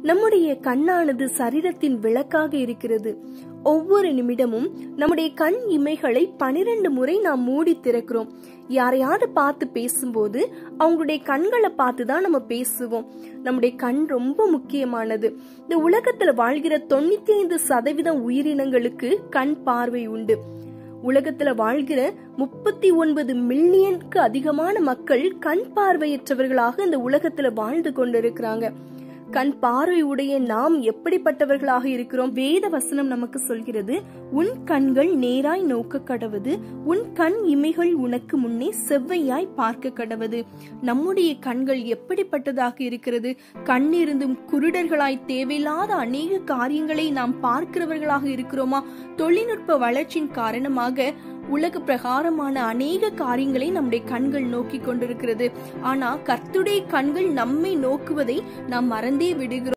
நம்முடைய கண்ணானது சரீரத்தின் விளக்காக இருக்கிறது. ஒவ்வொரு நிமிடமும் நம்முடைய கண் இமைகளை 12 முறை நாம் மூடி திறக்கிறோம். யாரையாவது பார்த்து பேசும்போது அவங்களுடைய கண்களை பார்த்துதான் நம்ம பேசுவோம். நம்முடைய கண் ரொம்ப முக்கியமானது. இந்த உலகத்துல வாழ்கிற 95% உயிரினங்களுக்கு கண் பார்வை உண்டு. உலகத்துல வாழ்கிற 39 மில்லியனுக்கு அதிகமான மக்கள் கண் பார்வையற்றவர்களாக இந்த உலகத்துல வாழ்ந்து கொண்டிருக்கிறாங்க. கண் பார்வை உடைய நாம் எப்படிப்பட்டவர்களாக இருக்கிறோம்? வேத வசனம் நமக்கு சொல்கிறது, உன் கண்கள் நேராய் நோக்க கடவது, உன் கண் இமைகள் உனக்கு முன்னே செவ்வையாய் பார்க்க கடவது. நம்முடைய கண்கள் எப்படிப்பட்டதாக இருக்கிறது? கண்ணிருந்தும் குருடர்களாய் தேவையில்லாத அநேக காரியங்களை நாம் பார்க்கிறவர்களாக இருக்கிறோமா? தொழில்நுட்ப வளர்ச்சியின் காரணமாக உலக பிரகாரமான அநேக காரியங்களை நம்முடைய கண்கள் நோக்கி கொண்டிருக்கிறது. ஆனா கர்த்தருடைய கண்கள் நம்மை நோக்குவதை நாம் மறந்தே விடுகிறோம்.